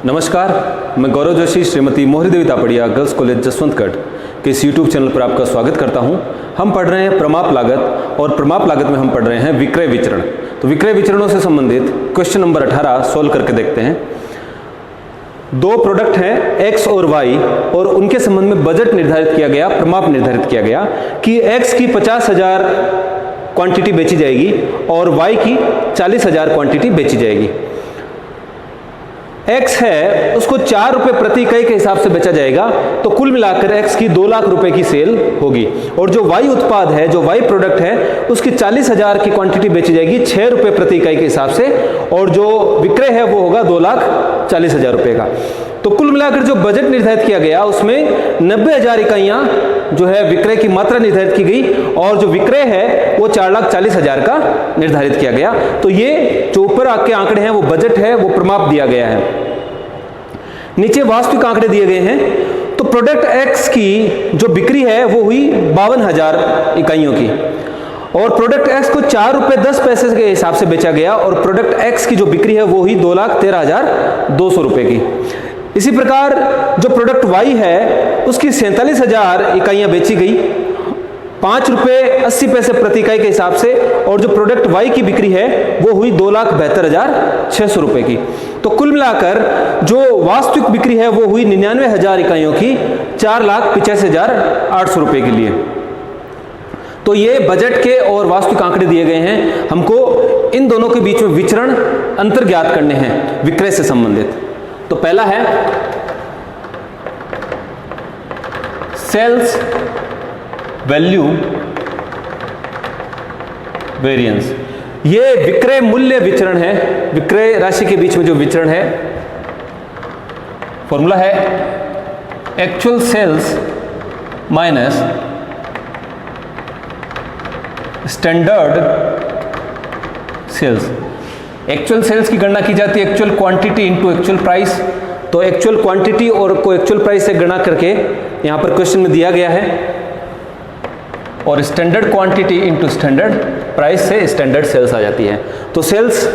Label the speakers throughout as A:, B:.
A: नमस्कार, मैं गौरव जोशी श्रीमती मोहरी देवी तापड़िया गर्ल्स कॉलेज जसवंतगढ़ के इस यूट्यूब चैनल पर आपका स्वागत करता हूं। हम पढ़ रहे हैं प्रमाप लागत और प्रमाप लागत में हम पढ़ रहे हैं विक्रय विचरण। तो विक्रय विचरणों से संबंधित क्वेश्चन नंबर 18 सोल्व करके देखते हैं। दो प्रोडक्ट हैं एक्स और वाई और उनके संबंध में बजट निर्धारित किया गया, प्रमाप निर्धारित किया गया कि एक्स की 50,000 क्वांटिटी बेची जाएगी और वाई की 40,000 क्वांटिटी बेची जाएगी। एक्स है उसको 4 रुपए प्रति इकाई के हिसाब से बेचा जाएगा, तो कुल मिलाकर एक्स की 2 लाख रुपए की सेल होगी। और जो वाई उत्पाद है, जो वाई प्रोडक्ट है, उसकी 40,000 की क्वांटिटी बेची जाएगी 6 रुपए प्रति इकाई के हिसाब से, और जो विक्रय है वो होगा 2,40,000 रुपए का। तो कुल मिलाकर जो बजट निर्धारित किया गया उसमें 90,000 इकाइयां जो है विक्रय की मात्रा निर्धारित की गई और जो विक्रय है वो 4,40,000 का निर्धारित किया गया। तो ये जो ऊपर के आंकड़े हैं वो बजट है, वो प्रमाप दिया गया है। नीचे वास्तविक आंकड़े दिए गए हैं। तो प्रोडक्ट एक्स की जो बिक्री है वो हुई 52,000 इकाइयों की और प्रोडक्ट एक्स को 4 रुपए 10 पैसे के हिसाब से बेचा गया और प्रोडक्ट एक्स की जो बिक्री है वो हुई 2,13,200 रुपए की। इसी प्रकार जो प्रोडक्ट वाई है उसकी 47,000 इकाइयां बेची गई 5 रुपए 80 पैसे प्रति इकाई के हिसाब से, और जो प्रोडक्ट वाई की बिक्री है वो हुई 2,72,600 रुपए की। तो कुल मिलाकर जो वास्तविक बिक्री है वो हुई 99,000 इकाइयों की 4,85,800 रुपए के लिए। तो ये बजट के और वास्तविक आंकड़े दिए गए हैं। हमको इन दोनों के बीच में विचरण अंतर ज्ञात करने हैं विक्रय से संबंधित। तो पहला है सेल्स वैल्यू वेरिएंस। ये विक्रय मूल्य विचरण है, विक्रय राशि के बीच में जो विचरण है। फॉर्मूला है actual sales minus standard sales. Actual sales की गणना की जाती है actual quantity into actual price. तो एक्चुअल क्वांटिटी और को एक्चुअल प्राइस से गणना करके यहां पर क्वेश्चन में दिया गया है, और standard quantity into standard price से स्टैंडर्ड सेल्स आ जाती है। तो सेल्स,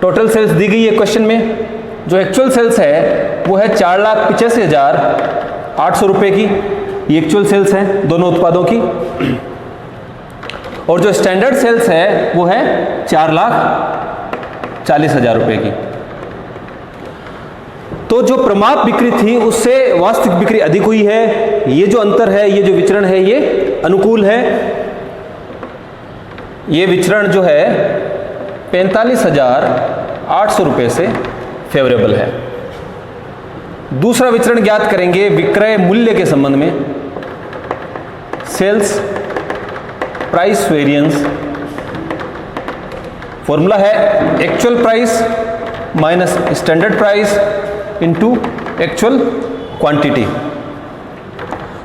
A: टोटल सेल्स दी गई है क्वेश्चन में। जो एक्चुअल सेल्स है वो है 4,85,800 रुपए की, ये एक्चुअल सेल्स है दोनों उत्पादों की। और जो स्टैंडर्ड सेल्स है वो है 4,40,000 रुपए की। तो जो प्रमाप बिक्री थी उससे वास्तविक बिक्री अधिक हुई है। ये जो अंतर है, ये जो विचरण है, ये अनुकूल है। ये विचरण जो है 45,800 रुपए से फेवरेबल है। दूसरा विचरण ज्ञात करेंगे विक्रय मूल्य के संबंध में। Sales price variance. फॉर्मूला है actual price minus standard price into actual quantity.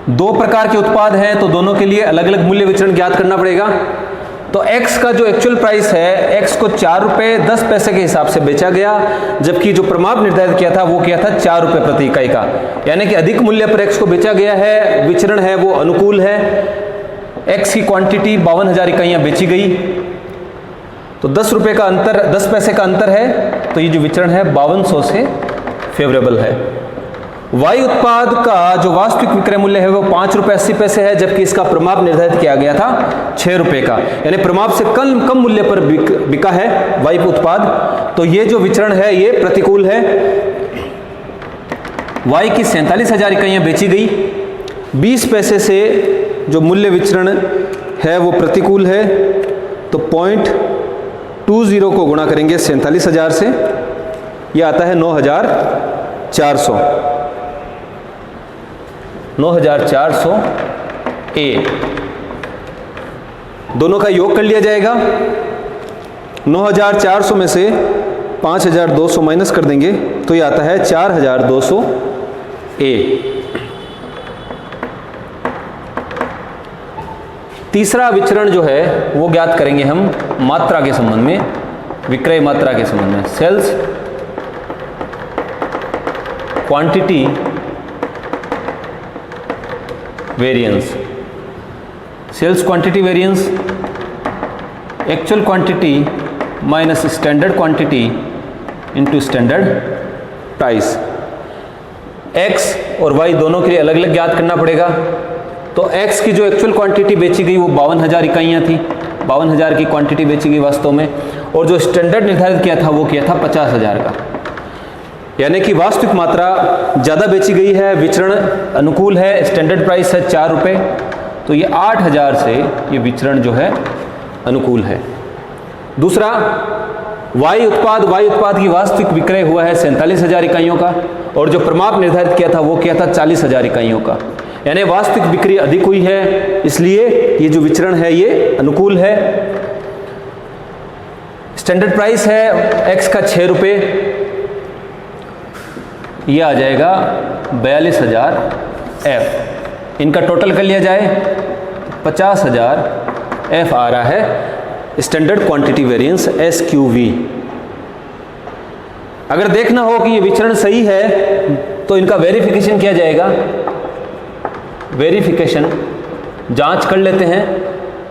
A: दो प्रकार के उत्पाद हैं तो दोनों के लिए अलग अलग मूल्य विचरण ज्ञात करना पड़ेगा। तो x का जो एक्चुअल प्राइस है, x को 4 रुपए 10 पैसे के हिसाब से बेचा गया, जबकि जो प्रमाप निर्धारित किया था वो किया था 4 रुपए प्रति इकाई का, यानी कि अधिक मूल्य पर x को बेचा गया है। विचरण है वो अनुकूल है। x की क्वांटिटी 52,000 इकाइयां बेची गई, तो 10 रुपए का अंतर, 10 पैसे का अंतर है। तो ये जो विचरण है 5200 से फेवरेबल है। वाई उत्पाद का जो वास्तविक विक्रय मूल्य है वो 5 रुपए 80 पैसे है, जबकि इसका प्रमाप निर्धारित किया गया था 6 रुपए का, यानी प्रमाप से कम मूल्य पर बिका है वाई उत्पाद। तो ये जो विचरण है ये प्रतिकूल है। वाई की 47,000 इकाइयां बेची गई, 20 पैसे से जो मूल्य विचरण है वो प्रतिकूल है। तो 0.20 को गुणा करेंगे 47,000 से, यह आता है 9,400 ए। दोनों का योग कर लिया जाएगा। 9,400 में से 5,200 माइनस कर देंगे तो यह आता है 4,200 ए। तीसरा विचरण जो है वो ज्ञात करेंगे हम मात्रा के संबंध में, विक्रय मात्रा के संबंध में। Sales quantity variance. Sales quantity variance actual quantity minus standard quantity into standard price. X और वाई दोनों के लिए अलग अलग ज्ञात करना पड़ेगा। तो एक्स की जो एक्चुअल क्वांटिटी बेची गई वो 52,000 इकाइयाँ थी, 52,000 की क्वांटिटी बेची गई वास्तव में, और जो स्टैंडर्ड निर्धारित किया था वो किया था 50,000 का, यानी कि वास्तविक मात्रा ज़्यादा बेची गई है, विचरण अनुकूल है, स्टैंडर्ड प्राइस है 4 रुपये, तो ये 8,000 से ये विचरण जो है अनुकूल है। दूसरा, वाई उत्पाद की वास्तविक विक्रय हुआ है 47,000 इकाइयों का, और जो प्रमाप निर्धारित किया था वो किया था 40,000 इकाइयों का, यानी वास्तविक बिक्री अधिक हुई है, इसलिए ये जो विचरण है ये अनुकूल है। स्टैंडर्ड प्राइस है एक्स का 6 रुपये, ये आ जाएगा 42,000 एफ। इनका टोटल कर लिया जाए 50,000 एफ आ रहा है स्टैंडर्ड क्वांटिटी वेरिएंस SQV। अगर देखना हो कि ये विचरण सही है तो इनका वेरिफिकेशन किया जाएगा। वेरिफिकेशन जांच कर लेते हैं।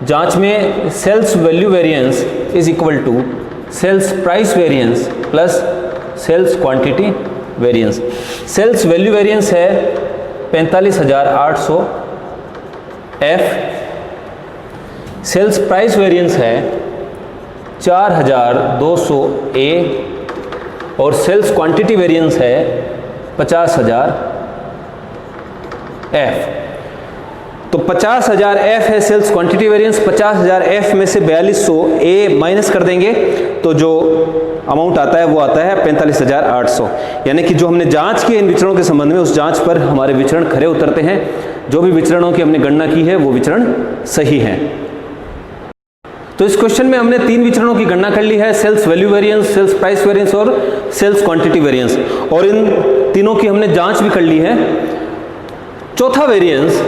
A: जांच में sales value variance is equal to sales price variance plus sales quantity variance. Sales value variance है 45,800 एफ, सेल्स प्राइस वेरिएंस है 4,200 ए, और सेल्स क्वांटिटी वेरिएंस है 50,000 एफ। तो 50,000 एफ है सेल्स क्वांटिटी वेरिएंस, 50,000 एफ में से 4200 ए माइनस कर देंगे तो जो अमाउंट आता है वो आता है 45,800, यानी कि जो हमने जांच की इन विचरणों के संबंध में उस जांच पर हमारे विचरण खरे उतरते हैं। जो भी विचरणों की हमने गणना की है वो विचरण सही है। तो इस क्वेश्चन में हमने 3 विचरणों की गणना कर ली है, sales value variance, sales price variance और सेल्स क्वांटिटी वेरिएंस, और इन तीनों की हमने जांच भी कर ली है। चौथा वेरिएंस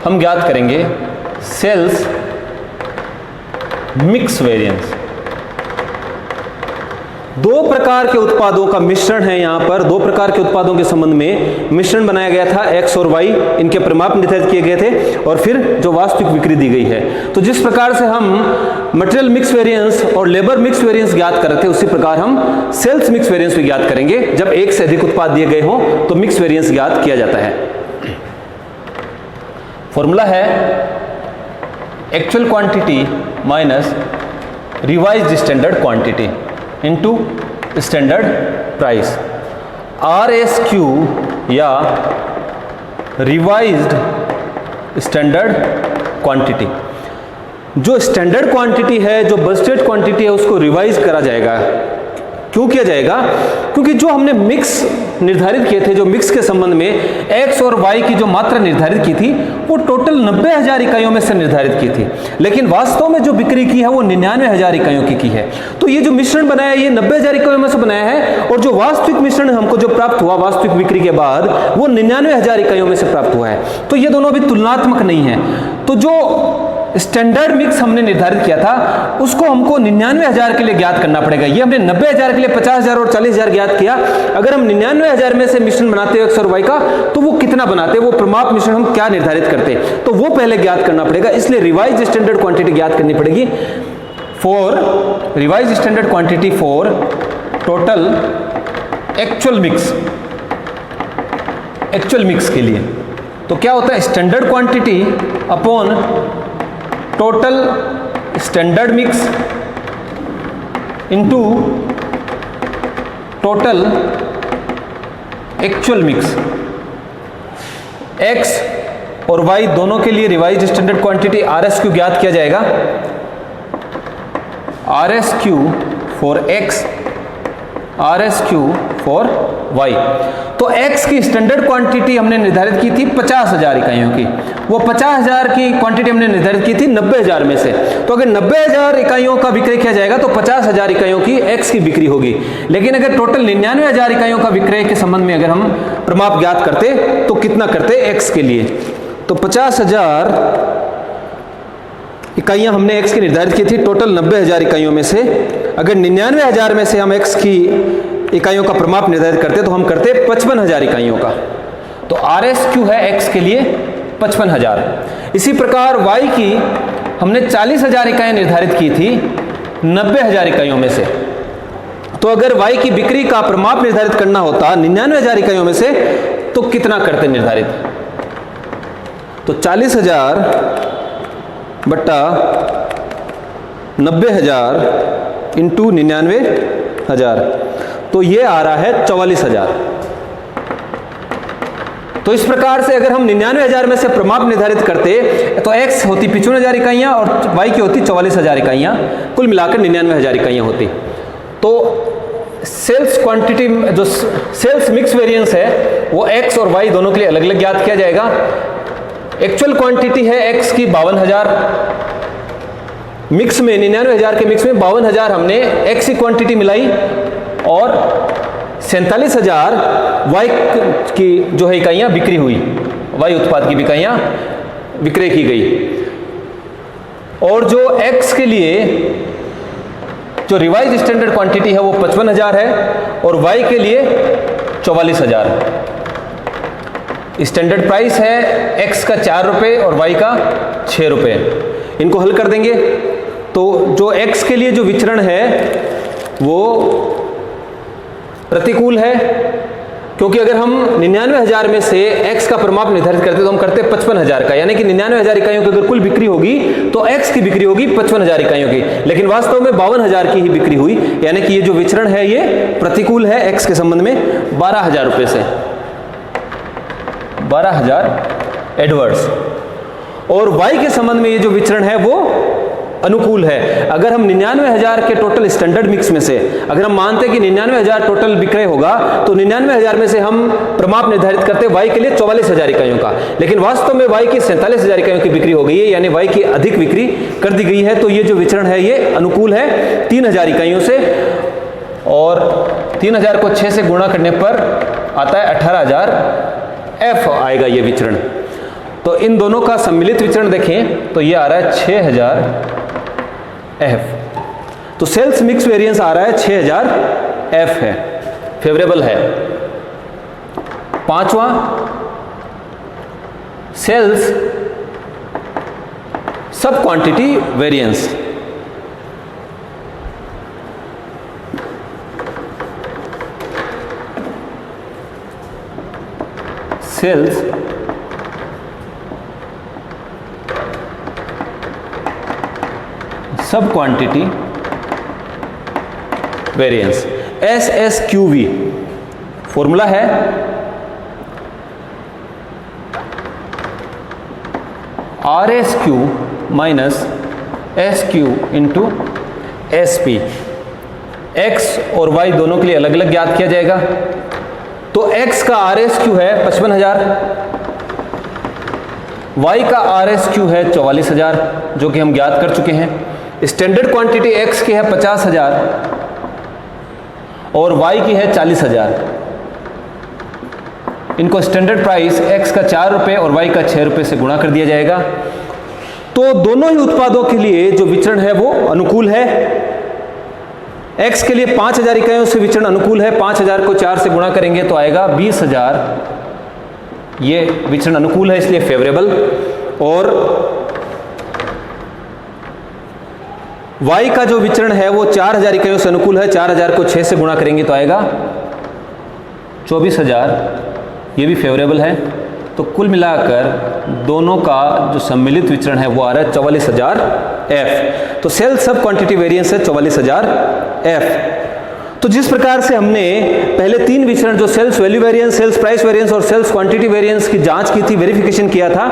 A: हम ज्ञात करेंगे सेल्स मिक्स वेरिएंस। 2 प्रकार के उत्पादों का मिश्रण है, यहां पर 2 प्रकार के उत्पादों के संबंध में मिश्रण बनाया गया था, एक्स और वाई, इनके परिमाप निर्धारित किए गए थे और फिर जो वास्तविक बिक्री दी गई है। तो जिस प्रकार से हम मटेरियल मिक्स वेरिएंस और लेबर मिक्स वेरिएंस ज्ञात कर रहे थे उसी प्रकार हम सेल्स मिक्स वेरिएंस भी ज्ञात करेंगे। जब एक से अधिक उत्पाद दिए गए हों तो मिक्स वेरिएंस ज्ञात किया जाता है। फॉर्मूला है actual quantity minus revised standard quantity into standard price. RSQ या रिवाइज्ड स्टैंडर्ड क्वांटिटी, जो स्टैंडर्ड क्वांटिटी है, जो बजटेड क्वांटिटी है, उसको रिवाइज करा जाएगा। क्यों किया जाएगा? क्योंकि जो हमने मिक्स निर्धारित किए थे, जो मिक्स के संबंध में एक्स और वाई की जो मात्रा निर्धारित की थी वो टोटल 90,000 इकाइयों में से निर्धारित की थी, लेकिन वास्तव में जो बिक्री की है वो 99,000 इकाइयों की है। तो ये जो मिश्रण बनाया है ये 90,000 इकाइयों में से बनाया है, और जो वास्तविक मिश्रण हमको जो प्राप्त हुआ वास्तविक बिक्री के बाद वो 99,000 इकाइयों में से प्राप्त हुआ है। तो ये दोनों अभी तुलनात्मक नहीं है। तो जो स्टैंडर्ड मिक्स हमने निर्धारित किया था उसको हमको 99,000 के लिए ज्ञात करना पड़ेगा। ये हमने 90,000 के लिए 50,000 और 40,000 ज्ञात किया। अगर हम 99,000 में से मिश्रण बनाते हो एक्स और वाई का तो वो कितना बनाते, वो प्रमाप मिश्रण हम क्या निर्धारित करते, तो वो पहले ज्ञात करना पड़ेगा। इसलिए रिवाइज स्टैंडर्ड क्वांटिटी ज्ञात करनी पड़ेगी for revise standard quantity for total actual mix के लिए। तो क्या होता है, standard quantity upon total standard mix into total actual mix. X और वाई दोनों के लिए रिवाइज्ड स्टैंडर्ड क्वांटिटी RSQ ज्ञात किया जाएगा। RSQ for X, RSQ for Y. तो एक्स की स्टैंडर्ड क्वांटिटी हमने निर्धारित की थी 50,000 इकाइयों की, वो 50,000 की क्वांटिटी हमने निर्धारित की थी 90,000 में से। तो अगर 90,000 इकाइयों का विक्रय किया जाएगा तो 50,000 इकाइयों की एक्स की बिक्री होगी। लेकिन अगर टोटल 99,000 इकाइयों का विक्रय के संबंध में अगर हम प्रमाप ज्ञात करते तो कितना करते एक्स के लिए, तो 50,000 इकाइयां हमने एक्स की निर्धारित की थी टोटल 90,000 इकाइयों में से। अगर 99,000 में से हम एक्स की इकाइयों का प्रमाप निर्धारित करते तो हम करते 55,000 इकाइयों का। तो RSQ है एक्स के लिए 55,000। इसी प्रकार वाई की हमने 40,000 इकाइयां निर्धारित की थी 90,000 इकाइयों में से। तो अगर Y की बिक्री का परिमाप निर्धारित करना होता 99,000 इकाइयों में से, तो कितना करते निर्धारित? तो 40,000 बट्टा 90,000 इंटू 99,000, तो ये आ रहा है 44,000। तो इस प्रकार से अगर हम 99,000 में से परिमाप निर्धारित करते तो X होती 55,000 इकाइयाँ और Y की होती 44,000 इकाइयाँ, कुल मिलाकर 99,000 इकाइयाँ होती। तो सेल्स क्वांटिटी, जो सेल्स मिक्स वेरिएंस है वो X और Y दोनों के लिए अलग अलग ज्ञात किया जाएगा। एक्चुअल क्वांटिटी है X की 52,000, मिक्स में 99,000 के मिक्स में 52,000 हमने X की क्वांटिटी मिलाई और 47,000 Y की जो है इकाइयाँ बिक्री हुई, Y उत्पाद की इकाइयाँ विक्रय की गई। और जो X के लिए जो रिवाइज स्टैंडर्ड क्वांटिटी है वो 55,000 है और Y के लिए 44,000। स्टैंडर्ड प्राइस है X का 4 रुपये और Y का 6 रुपये। इनको हल कर देंगे तो जो X के लिए जो विचरण है वो प्रतिकूल है, क्योंकि अगर हम 99,000 में से X का परिमाप निर्धारित करते तो हम करते 55,000 का, यानी कि 99,000 इकाइयों की अगर कुल बिक्री होगी तो X की बिक्री होगी 55,000 इकाइयों की, लेकिन वास्तव में 52,000 की ही बिक्री हुई, यानी कि ये जो विचरण है ये प्रतिकूल है X के संबंध में 12,000 रुपये से, 12,000 एडवर्स। और Y के संबंध में ये जो विचरण है वो अनुकूल है। अगर हम 99,000 के टोटल स्टैंडर्ड मिक्स में से अगर हम मानते हैं कि 99,000 टोटल विक्रय होगा तो 99,000 में से हम परिमाप निर्धारित करते Y के लिए 44,000 इकाइयों का, लेकिन वास्तव में Y की 47,000 इकाइयों की बिक्री हो गई है, यानी Y की अधिक बिक्री कर दी गई है। तो ये जो विचरण है ये अनुकूल है 3,000 इकाइयों से, और 3,000 को 6 से गुणा करने पर आता है 18,000 F आएगा ये विचरण। तो इन दोनों का सम्मिलित विचरण देखें तो ये आ रहा है 6,000 F। तो सेल्स मिक्स वेरिएंस आ रहा है 6,000 F है, फेवरेबल है। पांचवा, sales sub quantity variance. Sales sub quantity variance, SSQV formula है RSQ minus SQ into SP। X और Y दोनों के लिए अलग अलग ज्ञात किया जाएगा। तो X का RSQ है 55,000, Y का RSQ है 44,000 जो कि हम ज्ञात कर चुके हैं। स्टैंडर्ड क्वांटिटी X की है 50,000 और Y की है 40,000। इनको स्टैंडर्ड प्राइस X का 4 रुपये और Y का 6 रुपये से गुणा कर दिया जाएगा। तो दोनों ही उत्पादों के लिए जो विचरण है वो अनुकूल है। X के लिए 5,000 इकाइयों से विचरण अनुकूल है, 5,000 को 4 से गुणा करेंगे तो आएगा 20,000। ये विचरण अनुकूल है इसलिए फेवरेबल। और Y का जो विचरण है वो 4,000 इकाइयों से अनुकूल है, 4,000 को 6 से गुणा करेंगे तो आएगा 24,000, ये भी फेवरेबल है। तो कुल मिलाकर दोनों का जो सम्मिलित विचरण है वो आ रहा है 44,000 F। तो सेल सब क्वांटिटी वेरिएंस है 44,000 F। तो जिस प्रकार से हमने पहले 3 विचरण जो sales value variance, sales price variance और सेल्स क्वांटिटी वेरिएंस की जांच की थी, वेरिफिकेशन किया था,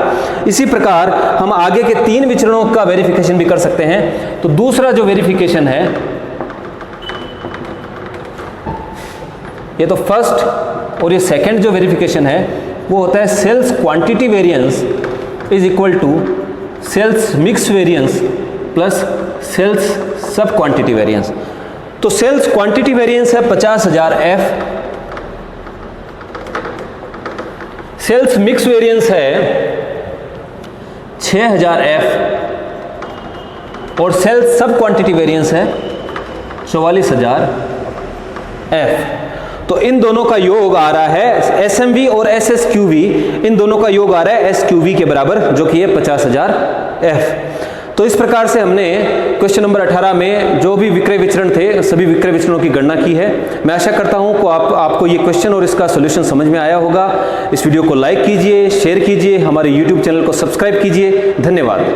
A: इसी प्रकार हम आगे के 3 विचरणों का वेरिफिकेशन भी कर सकते हैं। तो दूसरा जो वेरिफिकेशन है, ये तो फर्स्ट और ये सेकंड जो वेरिफिकेशन है वो होता है sales quantity variance is equal to sales mix variance plus sales sub quantity variance. तो सेल्स क्वांटिटी वेरिएंस है 50,000 F, सेल्स मिक्स वेरिएंस है 6,000 F और सेल्स सब क्वांटिटी वेरिएंस है 44,000 F। तो इन दोनों का योग आ रहा है SMV और SSQV, इन दोनों का योग आ रहा है SQV के बराबर, जो कि है 50,000 F। तो इस प्रकार से हमने क्वेश्चन नंबर 18 में जो भी विक्रय विचरण थे सभी विक्रय विचरणों की गणना की है। मैं आशा करता हूं कि आपको ये क्वेश्चन और इसका सॉल्यूशन समझ में आया होगा। इस वीडियो को लाइक कीजिए, शेयर कीजिए, हमारे YouTube चैनल को सब्सक्राइब कीजिए। धन्यवाद।